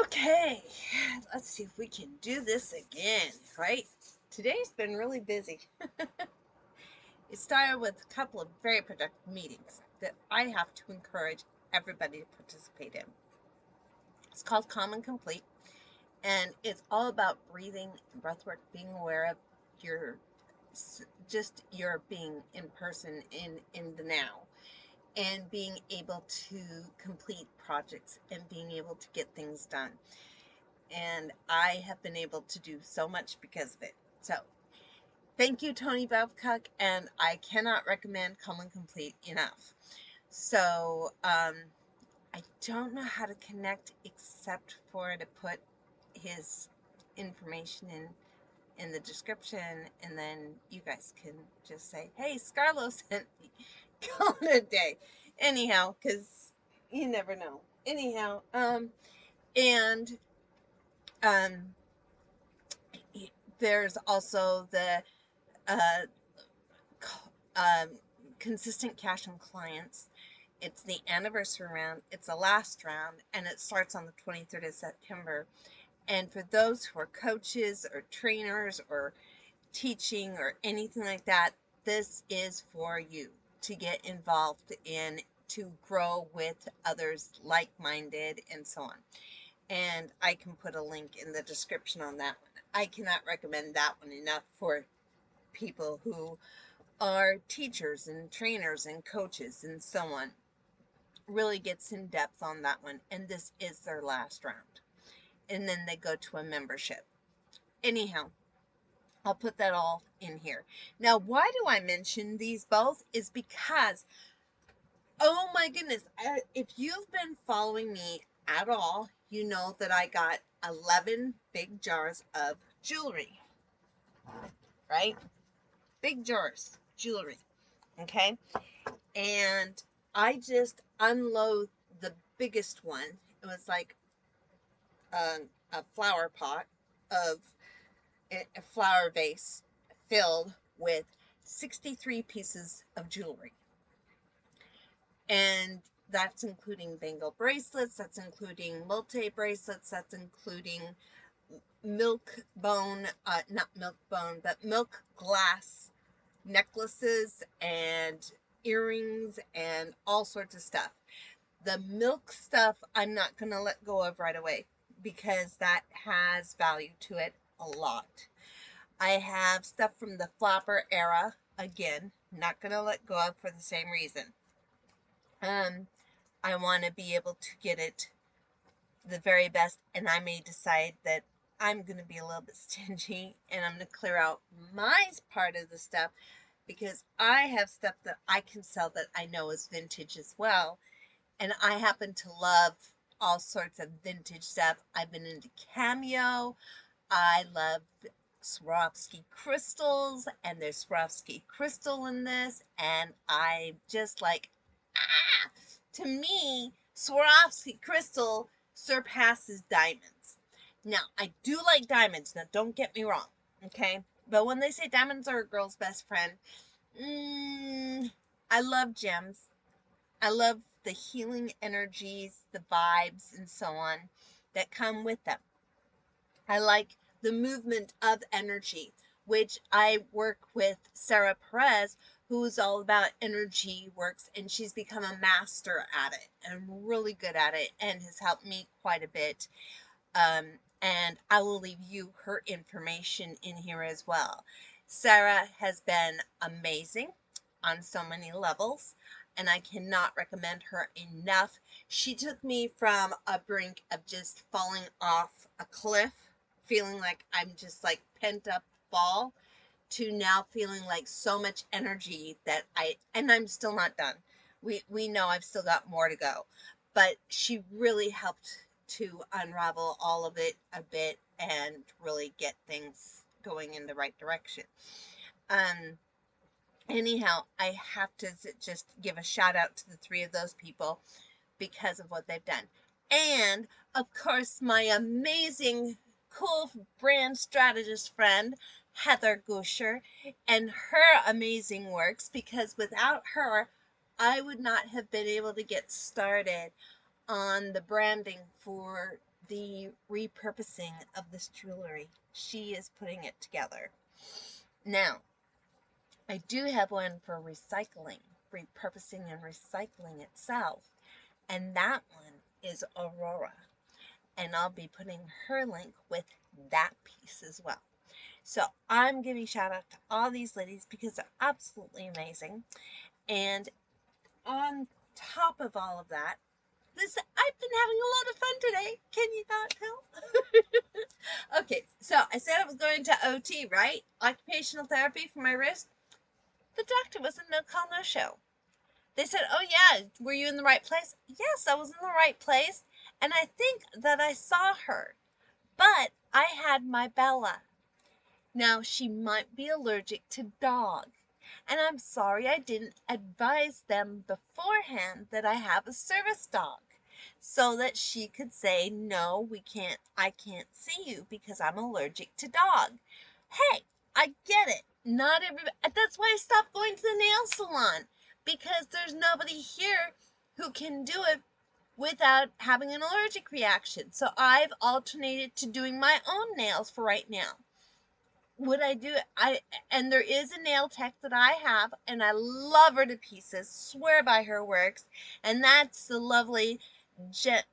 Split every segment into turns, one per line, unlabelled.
Okay, let's see if we can do this again, right? Today's been really busy. It started with a couple of very productive meetings that I have to encourage everybody to participate in. It's called Calm and Complete, and it's all about breathing and breathwork, being aware of your just your being in person in the now, and being able to complete projects and being able to get things done. And I have been able to do so much because of it. So, thank you, Tony Babcock, and I cannot recommend Calm and Complete enough. So, I don't know how to connect except for to put his information in the description, and then you guys can just say, "Hey, SCARLO sent me." Call it a day. Anyhow, because you never know. Anyhow, and um, there's also the uh, um, consistent cash and clients. It's the anniversary round. It's the last round, and it starts on the 23rd of September. And for those who are coaches or trainers or teaching or anything like that, this is for you to get involved in, to grow with others like-minded and so on. And I can put a link in the description on that one. I cannot recommend that one enough for people who are teachers and trainers and coaches and so on. Really gets in depth on that one, and this is their last round, and then they go to a membership. Anyhow, I'll put that all in here. Now, why do I mention these both is because, oh my goodness, if you've been following me at all, you know that I got 11 big jars of jewelry, right? Big jars, jewelry, okay? And I just unload the biggest one. It was like a flower pot of a flower vase filled with 63 pieces of jewelry. And that's including bangle bracelets, that's including multi bracelets, that's including milk bone, not milk bone, but milk glass necklaces and earrings and all sorts of stuff. The milk stuff I'm not going to let go of right away because that has value to it a lot. I have stuff from the flapper era, again, not going to let go of for the same reason. I want to be able to get it the very best, and I may decide that I'm going to be a little bit stingy and I'm going to clear out my part of the stuff because I have stuff that I can sell that I know is vintage as well. And I happen to love all sorts of vintage stuff. I've been into Cameo. I love Swarovski crystals, and there's Swarovski crystal in this, and I just like, ah! To me, Swarovski crystal surpasses diamonds. Now, I do like diamonds. Now, don't get me wrong, okay? But when they say diamonds are a girl's best friend, I love gems. I love the healing energies, the vibes, and so on that come with them. I like the movement of energy, which I work with Sarah Perez, who's all about energy works, and she's become a master at it and really good at it and has helped me quite a bit. And I will leave you her information in here as well. Sarah has been amazing on so many levels, and I cannot recommend her enough. She took me from a brink of just falling off a cliff, feeling like I'm just like pent up ball, to now feeling like so much energy that and I'm still not done. We know I've still got more to go, but she really helped to unravel all of it a bit and really get things going in the right direction. Um, Anyhow, I have to just give a shout out to the three of those people because of what they've done. And of course, my amazing, cool brand strategist friend, Heather Gusher, and her amazing works, because without her, I would not have been able to get started on the branding for the repurposing of this jewelry. She is putting it together. Now, I do have one for recycling, repurposing and recycling itself, and that one is Aurora. And I'll be putting her link with that piece as well. So I'm giving shout out to all these ladies because they're absolutely amazing. And on top of all of that, I've been having a lot of fun today. Can you not tell? Okay, so I said I was going to OT, right? Occupational therapy for my wrist. The doctor was a no call, no show. They said, oh yeah, were you in the right place? Yes, I was in the right place. And I think that I saw her. But I had my Bella. Now, she might be allergic to dog. And I'm sorry I didn't advise them beforehand that I have a service dog. So that she could say, no, I can't see you because I'm allergic to dog. Hey, I get it. Not everybody, that's why I stopped going to the nail salon. Because there's nobody here who can do it without having an allergic reaction. So I've alternated to doing my own nails for right now. Would I do it? And there is a nail tech that I have, and I love her to pieces. Swear by her works, and that's the lovely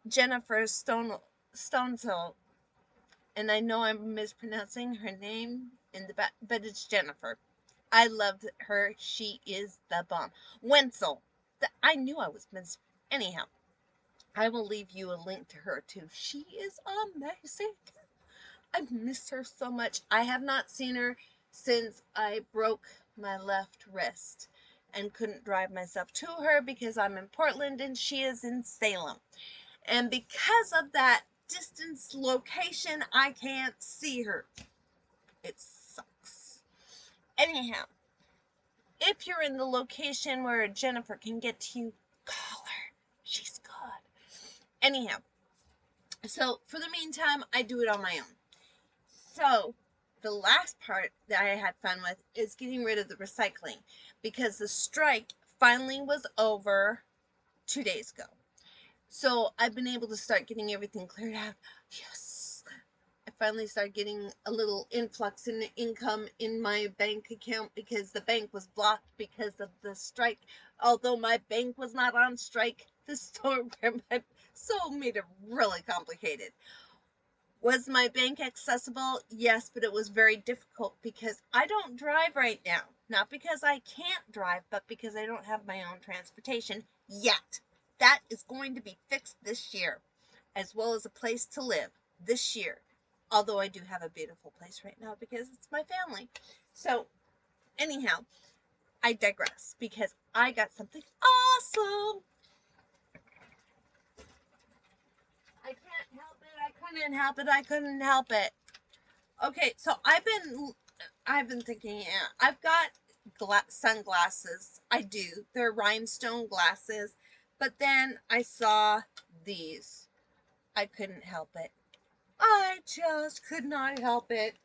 Jennifer Stonesill. And I know I'm mispronouncing her name in the back, but it's Jennifer. I loved her. She is the bomb. Wenzel. I knew I was anyhow. I will leave you a link to her too. She is amazing. I miss her so much. I have not seen her since I broke my left wrist and couldn't drive myself to her because I'm in Portland and she is in Salem. And because of that distance location, I can't see her. It sucks. Anyhow, if you're in the location where Jennifer can get to you, call her. She's good. Anyhow, so for the meantime, I do it on my own. So the last part that I had fun with is getting rid of the recycling because the strike finally was over 2 days ago. So I've been able to start getting everything cleared out. Yes. I finally started getting a little influx in income in my bank account because the bank was blocked because of the strike. Although my bank was not on strike, the store so made it really complicated. Was my bank accessible? Yes, but it was very difficult because I don't drive right now. Not because I can't drive, but because I don't have my own transportation yet. That is going to be fixed this year, as well as a place to live this year. Although I do have a beautiful place right now because it's my family. So, anyhow, I digress because I got something awesome. I can't help it. I couldn't help it. I couldn't help it. Okay, so I've been thinking, yeah, I've got sunglasses. I do. They're rhinestone glasses. But then I saw these. I couldn't help it. I just could not help it.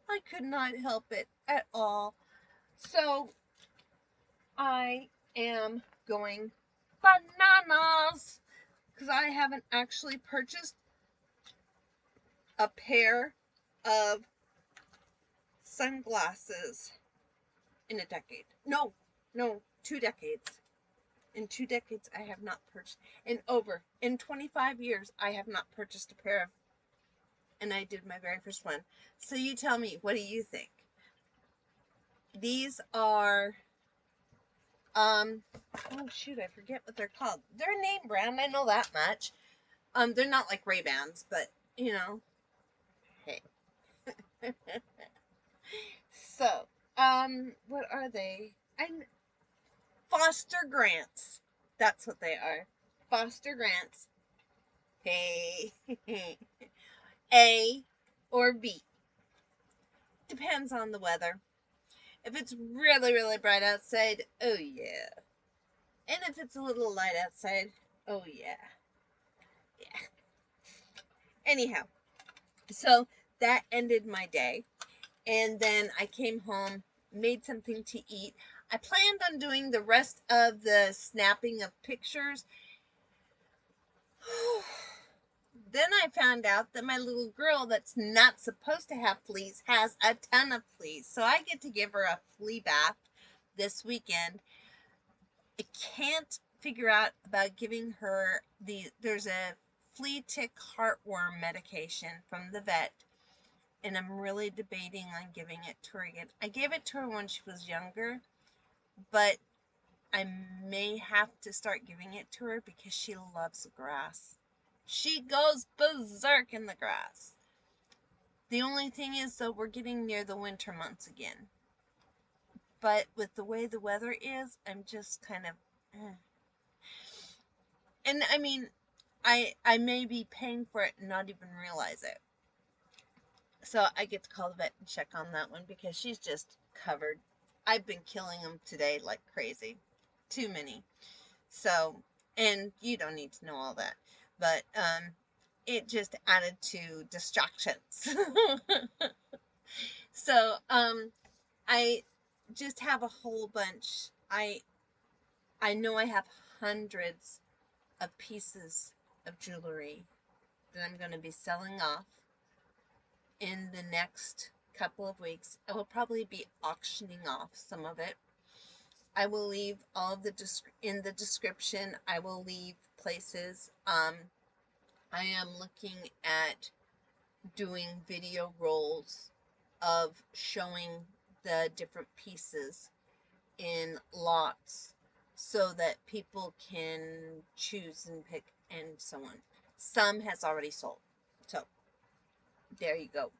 I could not help it at all. So I am going bananas because I haven't actually purchased a pair of sunglasses in a decade. No, 2 decades. In 2 decades, I have not purchased. In 25 years, I have not purchased a pair of, and I did my very first one. So you tell me, what do you think? These are, oh shoot, I forget what they're called. They're a name brand, I know that much. They're not like Ray-Bans, but, you know, hey. So, what are they? Foster Grants. That's what they are. Foster Grants. Hey. A or B. Depends on the weather. If it's really, really bright outside, oh yeah. And if it's a little light outside, oh yeah. Yeah. Anyhow, so that ended my day. And then I came home, made something to eat. I planned on doing the rest of the snapping of pictures. Then I found out that my little girl that's not supposed to have fleas has a ton of fleas. So I get to give her a flea bath this weekend. I can't figure out about giving her there's a flea tick heartworm medication from the vet, and I'm really debating on giving it to her again. I gave it to her when she was younger, but I may have to start giving it to her because she loves grass. She goes berserk in the grass. The only thing is, though, we're getting near the winter months again. But with the way the weather is, I'm just kind of... And I mean, I may be paying for it and not even realize it. So I get to call the vet and check on that one because she's just covered. I've been killing them today like crazy. Too many. So, and you don't need to know all that. But it just added to distractions. So I just have a whole bunch. I know I have hundreds of pieces of jewelry that I'm going to be selling off in the next couple of weeks. I will probably be auctioning off some of it. I will leave all of the in the description. I will leave places. I am looking at doing video rolls of showing the different pieces in lots so that people can choose and pick and so on. Some has already sold. So there you go.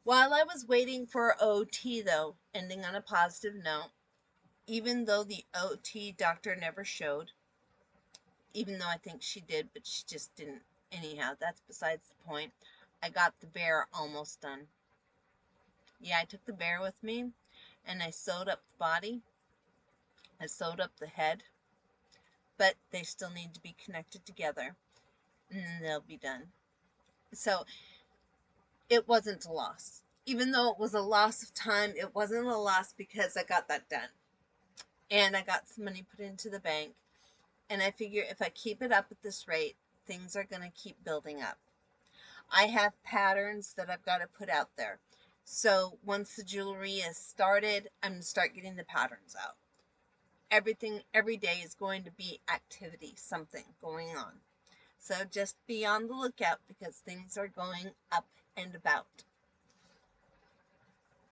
While I was waiting for OT, though, ending on a positive note, even though the OT doctor never showed, even though I think she did, but she just didn't. Anyhow, that's besides the point. I got the bear almost done. Yeah, I took the bear with me, and I sewed up the body. I sewed up the head, but they still need to be connected together, and then they'll be done. So it wasn't a loss. Even though it was a loss of time, it wasn't a loss because I got that done. And I got some money put into the bank. And I figure if I keep it up at this rate, things are going to keep building up. I have patterns that I've got to put out there. So once the jewelry is started, I'm going to start getting the patterns out. Everything, every day is going to be activity, something going on. So just be on the lookout because things are going up and about.